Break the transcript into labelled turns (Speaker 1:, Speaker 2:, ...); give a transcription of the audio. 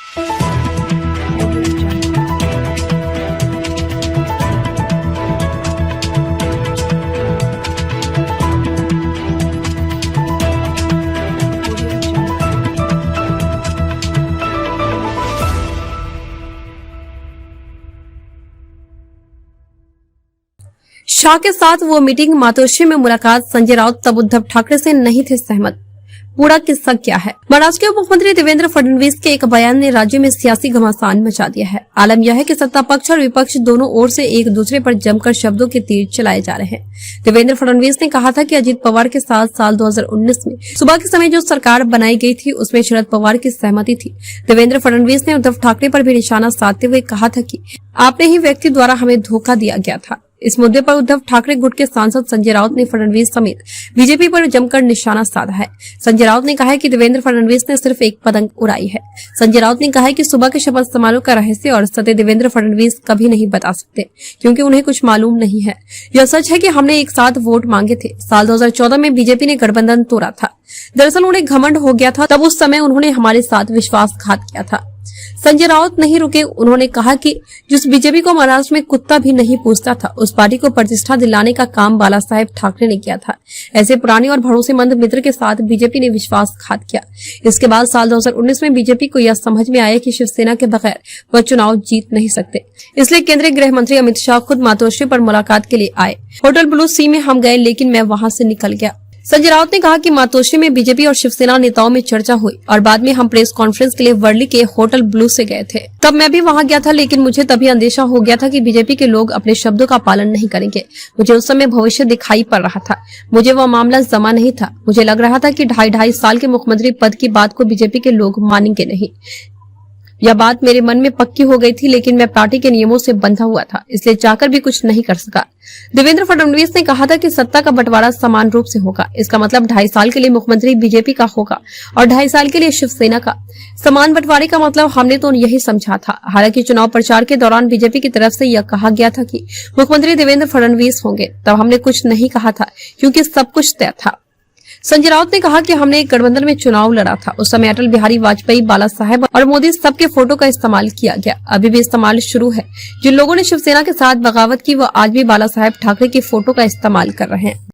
Speaker 1: शाह के साथ वो मीटिंग, मातोश्री में मुलाकात, संजय राउत तब उद्धव ठाकरे से नहीं थे सहमत। पूरा किस्सा क्या है? महाराष्ट्र के उप मुख्यमंत्री देवेंद्र फडणवीस के एक बयान ने राज्य में सियासी घमासान मचा दिया है। आलम यह है कि सत्ता पक्ष और विपक्ष दोनों ओर से एक दूसरे पर जमकर शब्दों के तीर चलाए जा रहे हैं। देवेंद्र फडणवीस ने कहा था कि अजित पवार के साथ साल 2019 में सुबह के समय जो सरकार बनाई गई थी उसमें शरद पवार की सहमति थी। देवेंद्र फडणवीस ने उद्धव ठाकरे पर भी निशाना साधते हुए कहा था कि आपने ही व्यक्ति द्वारा हमें धोखा दिया गया था। इस मुद्दे पर उद्धव ठाकरे गुट के सांसद संजय राउत ने फडणवीस समेत बीजेपी पर जमकर निशाना साधा है। संजय राउत ने कहा है कि देवेंद्र फडणवीस ने सिर्फ एक पतंग उड़ाई है। संजय राउत ने कहा है कि सुबह के शपथ समारोह का रहस्य और सत्य देवेंद्र फडणवीस कभी नहीं बता सकते, क्योंकि उन्हें कुछ मालूम नहीं है। यह सच है कि हमने एक साथ वोट मांगे थे। साल 2014 में बीजेपी ने गठबंधन तोड़ा था। दरअसल उन्हें घमंड हो गया था, तब उस समय उन्होंने हमारे साथ विश्वासघात किया था। संजय राउत नहीं रुके, उन्होंने कहा कि जिस बीजेपी को महाराष्ट्र में कुत्ता भी नहीं पूछता था, उस पार्टी को प्रतिष्ठा दिलाने का काम बाला साहेब ठाकरे ने किया था। ऐसे पुराने और भरोसेमंद मित्र के साथ बीजेपी ने विश्वासघात किया। इसके बाद साल 2019 में बीजेपी को यह समझ में आया कि शिवसेना के बगैर वह चुनाव जीत नहीं सकते। इसलिए केंद्रीय गृह मंत्री अमित शाह खुद मातोश्री पर मुलाकात के लिए आए। होटल ब्लू सी में हम गए, लेकिन मैं वहां से निकल गया। संजय राउत ने कहा कि मातोश्री में बीजेपी और शिवसेना नेताओं में चर्चा हुई और बाद में हम प्रेस कॉन्फ्रेंस के लिए वर्ली के होटल ब्लू से गए थे। तब मैं भी वहां गया था, लेकिन मुझे तभी अंदेशा हो गया था कि बीजेपी के लोग अपने शब्दों का पालन नहीं करेंगे। मुझे उस समय भविष्य दिखाई पड़ रहा था। मुझे वह मामला जमा नहीं था। मुझे लग रहा था कि 2.5 साल के मुख्यमंत्री पद की बात को बीजेपी के लोग मानेंगे नहीं। यह बात मेरे मन में पक्की हो गई थी, लेकिन मैं पार्टी के नियमों से बंधा हुआ था, इसलिए चाहकर भी कुछ नहीं कर सका। देवेंद्र फडणवीस ने कहा था कि सत्ता का बंटवारा समान रूप से होगा। इसका मतलब 2.5 साल के लिए मुख्यमंत्री बीजेपी का होगा और 2.5 साल के लिए शिवसेना का। समान बंटवारे का मतलब हमने तो यही समझा था। हालांकि चुनाव प्रचार के दौरान बीजेपी की तरफ से यह कहा गया था कि मुख्यमंत्री देवेंद्र फडणवीस होंगे। तब हमने कुछ नहीं कहा था, क्योंकि सब कुछ तय था। संजय राउत ने कहा कि हमने एक गठबंधन में चुनाव लड़ा था। उस समय अटल बिहारी वाजपेयी, बाला साहेब और मोदी सबके फोटो का इस्तेमाल किया गया। अभी भी इस्तेमाल शुरू है। जिन लोगों ने शिवसेना के साथ बगावत की, वो आज भी बाला साहेब ठाकरे की फोटो का इस्तेमाल कर रहे हैं।